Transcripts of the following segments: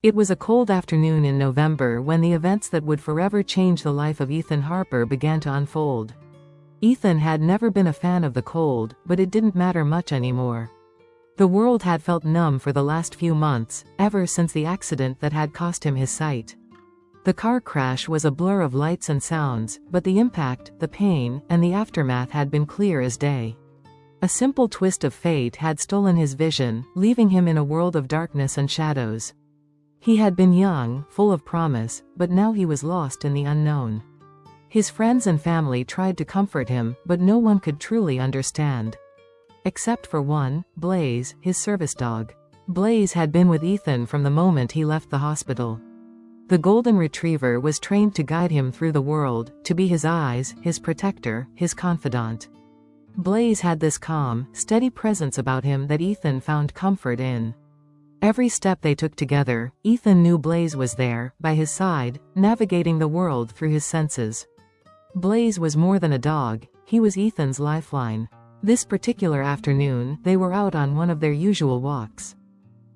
It was a cold afternoon in November when the events that would forever change the life of Ethan Harper began to unfold. Ethan had never been a fan of the cold, but it didn't matter much anymore. The world had felt numb for the last few months, ever since the accident that had cost him his sight. The car crash was a blur of lights and sounds, but the impact, the pain, and the aftermath had been clear as day. A simple twist of fate had stolen his vision, leaving him in a world of darkness and shadows. He had been young, full of promise, but now he was lost in the unknown. His friends and family tried to comfort him, but no one could truly understand. Except for one, Blaze, his service dog. Blaze had been with Ethan from the moment he left the hospital. The golden retriever was trained to guide him through the world, to be his eyes, his protector, his confidant. Blaze had this calm, steady presence about him that Ethan found comfort in. Every step they took together, Ethan knew Blaze was there, by his side, navigating the world through his senses. Blaze was more than a dog, he was Ethan's lifeline. This particular afternoon, they were out on one of their usual walks.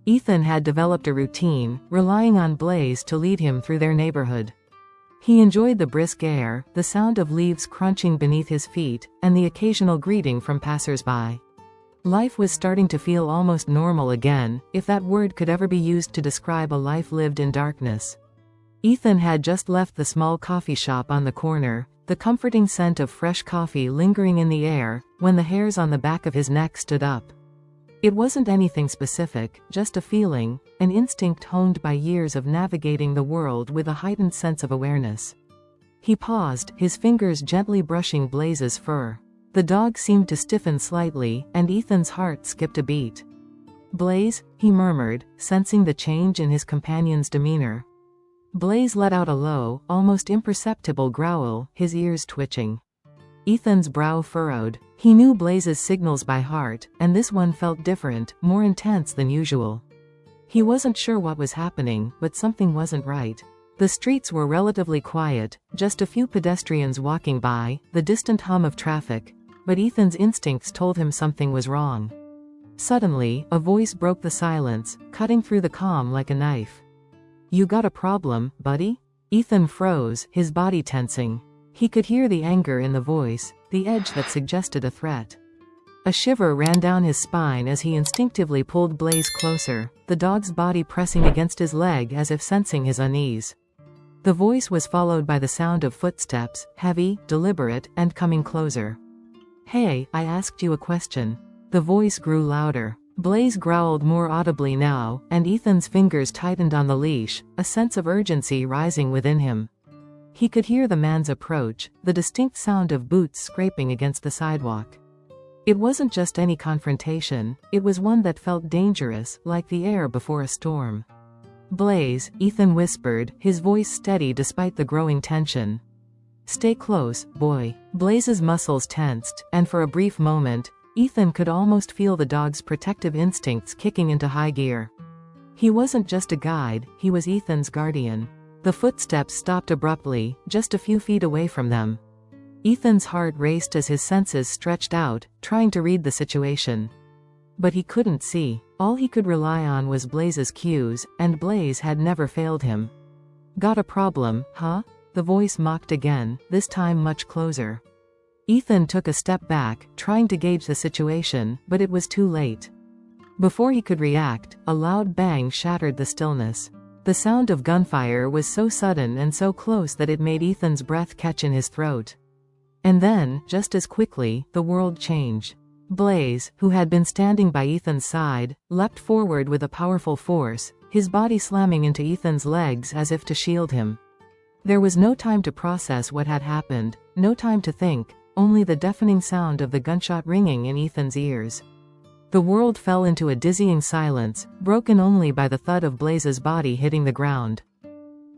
Ethan had developed a routine, relying on Blaze to lead him through their neighborhood. He enjoyed the brisk air, the sound of leaves crunching beneath his feet, and the occasional greeting from passers-by. Life was starting to feel almost normal again, if that word could ever be used to describe a life lived in darkness. Ethan had just left the small coffee shop on the corner, the comforting scent of fresh coffee lingering in the air, when the hairs on the back of his neck stood up. It wasn't anything specific, just a feeling, an instinct honed by years of navigating the world with a heightened sense of awareness. He paused, his fingers gently brushing Blaze's fur. The dog seemed to stiffen slightly, and Ethan's heart skipped a beat. "Blaze," he murmured, sensing the change in his companion's demeanor. Blaze let out a low, almost imperceptible growl, his ears twitching. Ethan's brow furrowed. He knew Blaze's signals by heart, and this one felt different, more intense than usual. He wasn't sure what was happening, but something wasn't right. The streets were relatively quiet, just a few pedestrians walking by, the distant hum of traffic, but Ethan's instincts told him something was wrong. Suddenly, a voice broke the silence, cutting through the calm like a knife. "You got a problem, buddy?" Ethan froze, his body tensing. He could hear the anger in the voice, the edge that suggested a threat. A shiver ran down his spine as he instinctively pulled Blaze closer, the dog's body pressing against his leg as if sensing his unease. The voice was followed by the sound of footsteps, heavy, deliberate, and coming closer. "Hey, I asked you a question." The voice grew louder. Blaze growled more audibly now, and Ethan's fingers tightened on the leash, a sense of urgency rising within him. He could hear the man's approach, the distinct sound of boots scraping against the sidewalk. It wasn't just any confrontation, it was one that felt dangerous, like the air before a storm. "Blaze," Ethan whispered, his voice steady despite the growing tension. "Stay close, boy." Blaze's muscles tensed, and for a brief moment, Ethan could almost feel the dog's protective instincts kicking into high gear. He wasn't just a guide, he was Ethan's guardian. The footsteps stopped abruptly, just a few feet away from them. Ethan's heart raced as his senses stretched out, trying to read the situation. But he couldn't see. All he could rely on was Blaze's cues, and Blaze had never failed him. "Got a problem, huh?" The voice mocked again, this time much closer. Ethan took a step back, trying to gauge the situation, but it was too late. Before he could react, a loud bang shattered the stillness. The sound of gunfire was so sudden and so close that it made Ethan's breath catch in his throat. And then, just as quickly, the world changed. Blaze, who had been standing by Ethan's side, leapt forward with a powerful force, his body slamming into Ethan's legs as if to shield him. There was no time to process what had happened, no time to think, only the deafening sound of the gunshot ringing in Ethan's ears. The world fell into a dizzying silence, broken only by the thud of Blaze's body hitting the ground.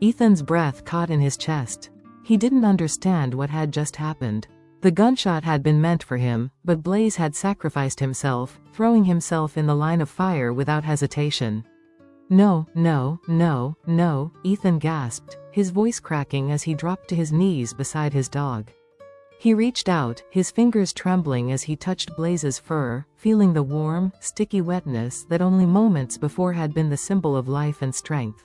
Ethan's breath caught in his chest. He didn't understand what had just happened. The gunshot had been meant for him, but Blaze had sacrificed himself, throwing himself in the line of fire without hesitation. "No, no, no, no," Ethan gasped, his voice cracking as he dropped to his knees beside his dog. He reached out, his fingers trembling as he touched Blaze's fur, feeling the warm, sticky wetness that only moments before had been the symbol of life and strength.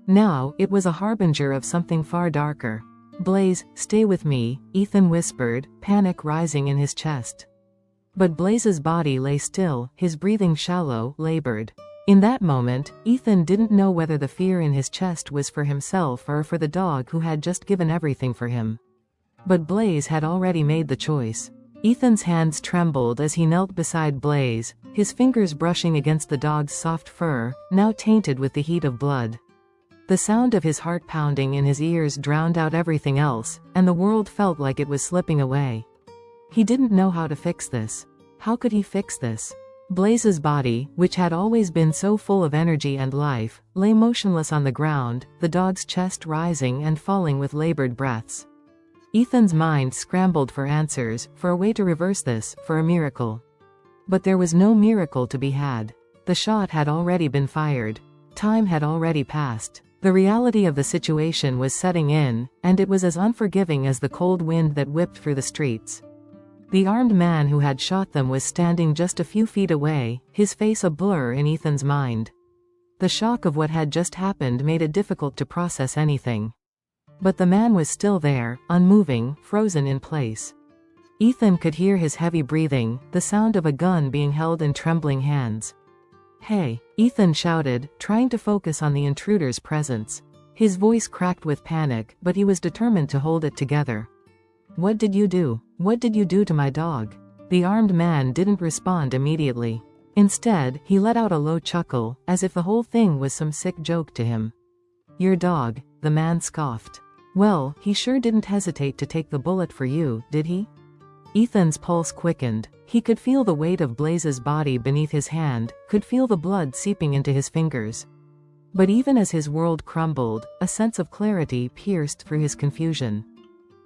Now, it was a harbinger of something far darker. "Blaze, stay with me," Ethan whispered, panic rising in his chest. But Blaze's body lay still, his breathing shallow, labored. In that moment, Ethan didn't know whether the fear in his chest was for himself or for the dog who had just given everything for him. But Blaze had already made the choice. Ethan's hands trembled as he knelt beside Blaze, his fingers brushing against the dog's soft fur, now tainted with the heat of blood. The sound of his heart pounding in his ears drowned out everything else, and the world felt like it was slipping away. He didn't know how to fix this. How could he fix this? Blaze's body, which had always been so full of energy and life, lay motionless on the ground, the dog's chest rising and falling with labored breaths. Ethan's mind scrambled for answers, for a way to reverse this, for a miracle. But there was no miracle to be had. The shot had already been fired. Time had already passed. The reality of the situation was setting in, and it was as unforgiving as the cold wind that whipped through the streets. The armed man who had shot them was standing just a few feet away, his face a blur in Ethan's mind. The shock of what had just happened made it difficult to process anything. But the man was still there, unmoving, frozen in place. Ethan could hear his heavy breathing, the sound of a gun being held in trembling hands. "Hey," Ethan shouted, trying to focus on the intruder's presence. His voice cracked with panic, but he was determined to hold it together. "What did you do? What did you do to my dog?" The armed man didn't respond immediately. Instead, he let out a low chuckle, as if the whole thing was some sick joke to him. "Your dog," the man scoffed. "Well, he sure didn't hesitate to take the bullet for you, did he?" Ethan's pulse quickened. He could feel the weight of Blaze's body beneath his hand, could feel the blood seeping into his fingers. But even as his world crumbled, a sense of clarity pierced through his confusion.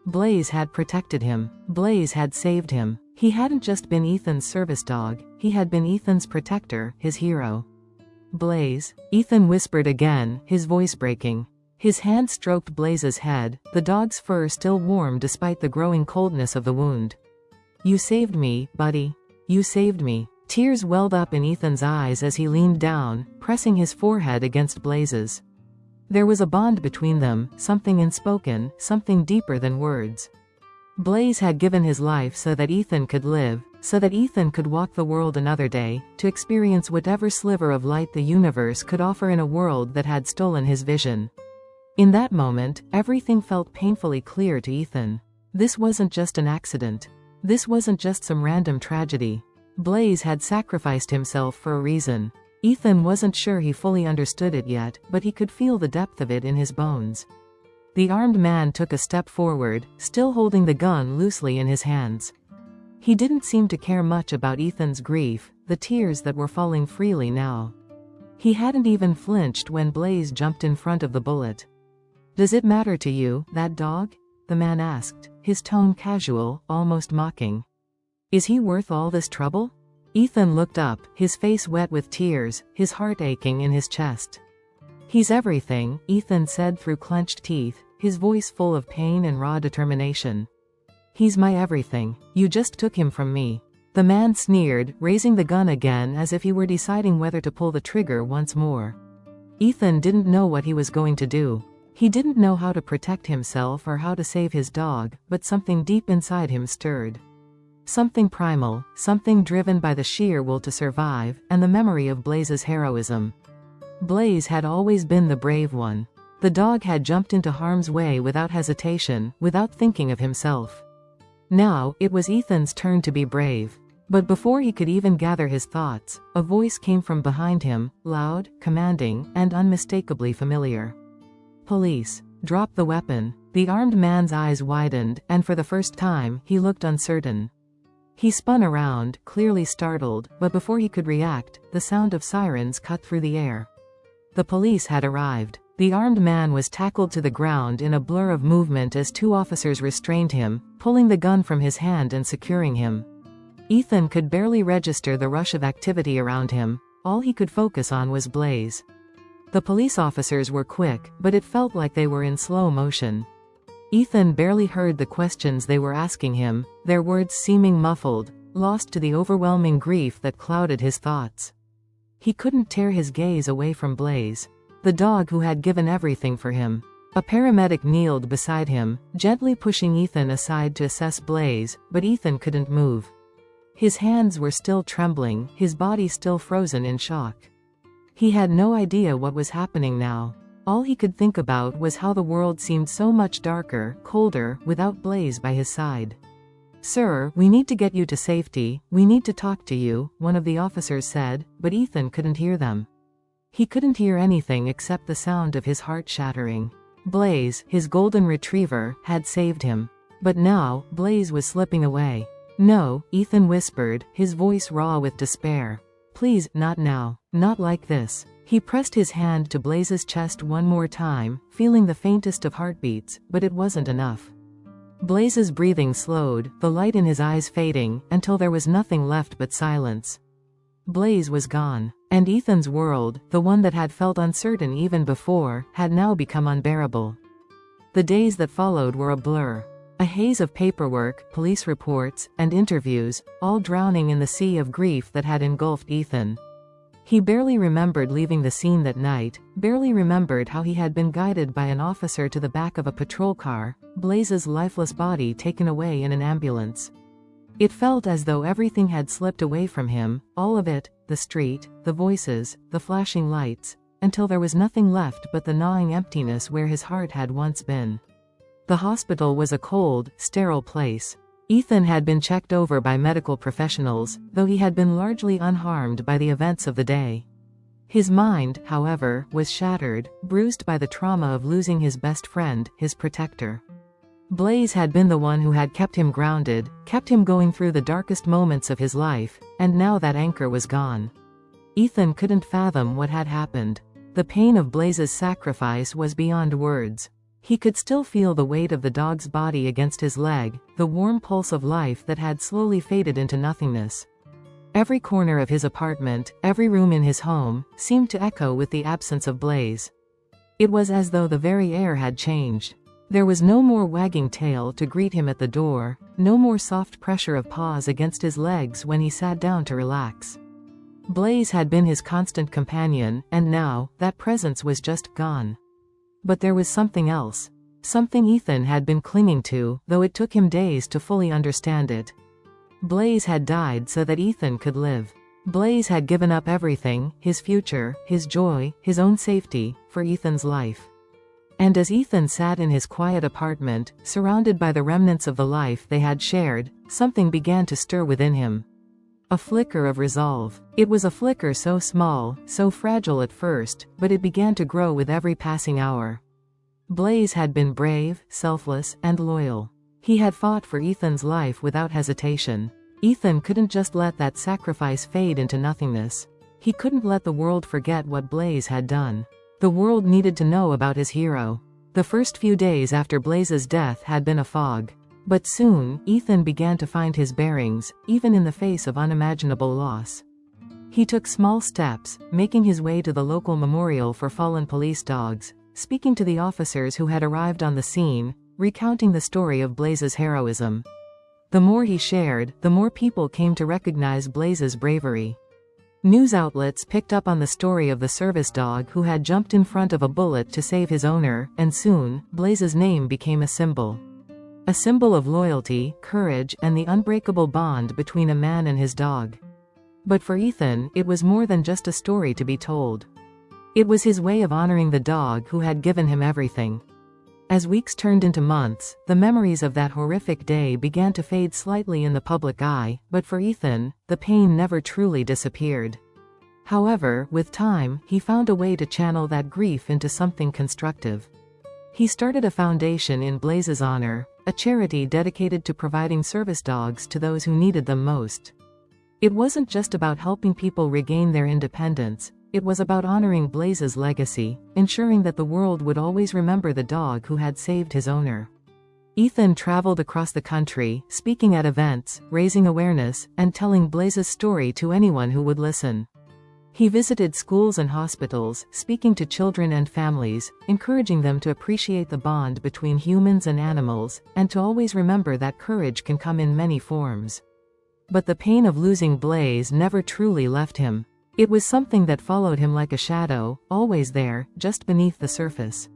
Blaze had protected him. Blaze had saved him. He hadn't just been Ethan's service dog, he had been Ethan's protector, his hero. "Blaze," Ethan whispered again, his voice breaking. His hand stroked Blaze's head, the dog's fur still warm despite the growing coldness of the wound. "You saved me, buddy. You saved me." Tears welled up in Ethan's eyes as he leaned down, pressing his forehead against Blaze's. There was a bond between them, something unspoken, something deeper than words. Blaze had given his life so that Ethan could live, so that Ethan could walk the world another day, to experience whatever sliver of light the universe could offer in a world that had stolen his vision. In that moment, everything felt painfully clear to Ethan. This wasn't just an accident. This wasn't just some random tragedy. Blaze had sacrificed himself for a reason. Ethan wasn't sure he fully understood it yet, but he could feel the depth of it in his bones. The armed man took a step forward, still holding the gun loosely in his hands. He didn't seem to care much about Ethan's grief, the tears that were falling freely now. He hadn't even flinched when Blaze jumped in front of the bullet. "Does it matter to you, that dog?" the man asked, his tone casual, almost mocking. "Is he worth all this trouble?" Ethan looked up, his face wet with tears, his heart aching in his chest. "He's everything," Ethan said through clenched teeth, his voice full of pain and raw determination. "He's my everything. You just took him from me." The man sneered, raising the gun again as if he were deciding whether to pull the trigger once more. Ethan didn't know what he was going to do. He didn't know how to protect himself or how to save his dog, but something deep inside him stirred. Something primal, something driven by the sheer will to survive, and the memory of Blaze's heroism. Blaze had always been the brave one. The dog had jumped into harm's way without hesitation, without thinking of himself. Now, it was Ethan's turn to be brave. But before he could even gather his thoughts, a voice came from behind him, loud, commanding, and unmistakably familiar. "Police. Drop the weapon." The armed man's eyes widened, and for the first time, he looked uncertain. He spun around, clearly startled, but before he could react, the sound of sirens cut through the air. The police had arrived. The armed man was tackled to the ground in a blur of movement as two officers restrained him, pulling the gun from his hand and securing him. Ethan could barely register the rush of activity around him. All he could focus on was Blaze. The police officers were quick, but it felt like they were in slow motion. Ethan barely heard the questions they were asking him, their words seeming muffled, lost to the overwhelming grief that clouded his thoughts. He couldn't tear his gaze away from Blaze. the dog who had given everything for him. A paramedic kneeled beside him, gently pushing Ethan aside to assess Blaze, but Ethan couldn't move. His hands were still trembling, his body still frozen in shock. He had no idea what was happening now. All he could think about was how the world seemed so much darker, colder, without Blaze by his side. "Sir, we need to get you to safety, we need to talk to you," one of the officers said, but Ethan couldn't hear them. He couldn't hear anything except the sound of his heart shattering. Blaze, his golden retriever, had saved him. But now, Blaze was slipping away. "No," Ethan whispered, his voice raw with despair. "Please, not now. Not like this." He pressed his hand to Blaze's chest one more time, feeling the faintest of heartbeats, but it wasn't enough. Blaze's breathing slowed, the light in his eyes fading, until there was nothing left but silence. Blaze was gone. And Ethan's world, the one that had felt uncertain even before, had now become unbearable. The days that followed were a blur. A haze of paperwork, police reports, and interviews, all drowning in the sea of grief that had engulfed Ethan. He barely remembered leaving the scene that night, barely remembered how he had been guided by an officer to the back of a patrol car, Blaze's lifeless body taken away in an ambulance. It felt as though everything had slipped away from him, all of it, the street, the voices, the flashing lights, until there was nothing left but the gnawing emptiness where his heart had once been. The hospital was a cold, sterile place. Ethan had been checked over by medical professionals, though he had been largely unharmed by the events of the day. His mind, however, was shattered, bruised by the trauma of losing his best friend, his protector. Blaze had been the one who had kept him grounded, kept him going through the darkest moments of his life, and now that anchor was gone. Ethan couldn't fathom what had happened. The pain of Blaze's sacrifice was beyond words. He could still feel the weight of the dog's body against his leg, the warm pulse of life that had slowly faded into nothingness. Every corner of his apartment, every room in his home, seemed to echo with the absence of Blaze. It was as though the very air had changed. There was no more wagging tail to greet him at the door, no more soft pressure of paws against his legs when he sat down to relax. Blaze had been his constant companion, and now, that presence was just gone. But there was something else. Something Ethan had been clinging to, though it took him days to fully understand it. Blaze had died so that Ethan could live. Blaze had given up everything, his future, his joy, his own safety, for Ethan's life. And as Ethan sat in his quiet apartment, surrounded by the remnants of the life they had shared, something began to stir within him. A flicker of resolve. It was a flicker so small, so fragile at first, but it began to grow with every passing hour. Blaze had been brave, selfless, and loyal. He had fought for Ethan's life without hesitation. Ethan couldn't just let that sacrifice fade into nothingness. He couldn't let the world forget what Blaze had done. The world needed to know about his hero. The first few days after Blaze's death had been a fog. But soon, Ethan began to find his bearings, even in the face of unimaginable loss. He took small steps, making his way to the local memorial for fallen police dogs, speaking to the officers who had arrived on the scene, recounting the story of Blaze's heroism. The more he shared, the more people came to recognize Blaze's bravery. News outlets picked up on the story of the service dog who had jumped in front of a bullet to save his owner, and soon, Blaze's name became a symbol. A symbol of loyalty, courage, and the unbreakable bond between a man and his dog. But for Ethan, it was more than just a story to be told. It was his way of honoring the dog who had given him everything. As weeks turned into months, the memories of that horrific day began to fade slightly in the public eye, but for Ethan, the pain never truly disappeared. However, with time, he found a way to channel that grief into something constructive. He started a foundation in Blaze's honor, a charity dedicated to providing service dogs to those who needed them most. It wasn't just about helping people regain their independence. It was about honoring Blaze's legacy, ensuring that the world would always remember the dog who had saved his owner. Ethan traveled across the country, speaking at events, raising awareness, and telling Blaze's story to anyone who would listen. He visited schools and hospitals, speaking to children and families, encouraging them to appreciate the bond between humans and animals, and to always remember that courage can come in many forms. But the pain of losing Blaze never truly left him. It was something that followed him like a shadow, always there, just beneath the surface.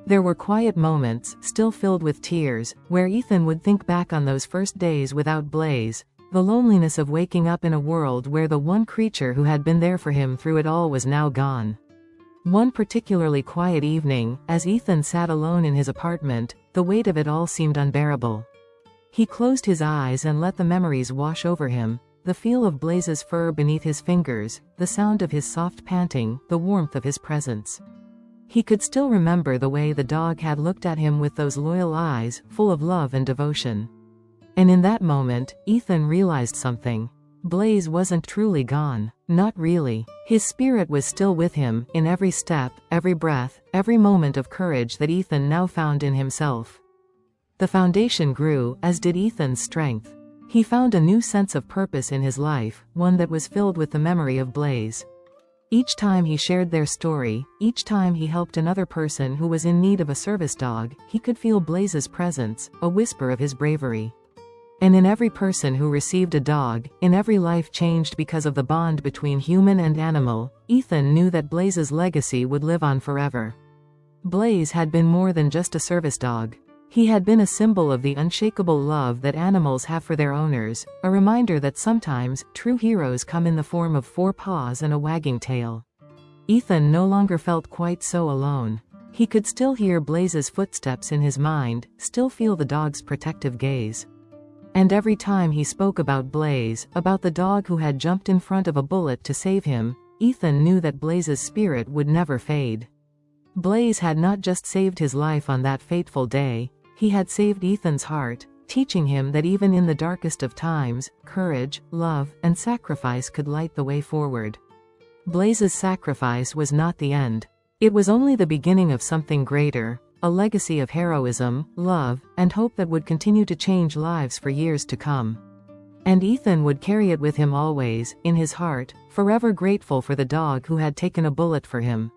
There were quiet moments, still filled with tears, where Ethan would think back on those first days without Blaze, the loneliness of waking up in a world where the one creature who had been there for him through it all was now gone. One particularly quiet evening, as Ethan sat alone in his apartment, the weight of it all seemed unbearable. He closed his eyes and let the memories wash over him, the feel of Blaze's fur beneath his fingers, the sound of his soft panting, the warmth of his presence. He could still remember the way the dog had looked at him with those loyal eyes, full of love and devotion. And in that moment, Ethan realized something. Blaze wasn't truly gone. Not really. His spirit was still with him, in every step, every breath, every moment of courage that Ethan now found in himself. The foundation grew, as did Ethan's strength. He found a new sense of purpose in his life, one that was filled with the memory of Blaze. Each time he shared their story, each time he helped another person who was in need of a service dog, he could feel Blaze's presence, a whisper of his bravery. And in every person who received a dog, in every life changed because of the bond between human and animal, Ethan knew that Blaze's legacy would live on forever. Blaze had been more than just a service dog. He had been a symbol of the unshakable love that animals have for their owners, a reminder that sometimes, true heroes come in the form of 4 paws and a wagging tail. Ethan no longer felt quite so alone. He could still hear Blaze's footsteps in his mind, still feel the dog's protective gaze. And every time he spoke about Blaze, about the dog who had jumped in front of a bullet to save him, Ethan knew that Blaze's spirit would never fade. Blaze had not just saved his life on that fateful day, he had saved Ethan's heart, teaching him that even in the darkest of times, courage, love, and sacrifice could light the way forward. Blaze's sacrifice was not the end. It was only the beginning of something greater, a legacy of heroism, love, and hope that would continue to change lives for years to come. And Ethan would carry it with him always, in his heart, forever grateful for the dog who had taken a bullet for him.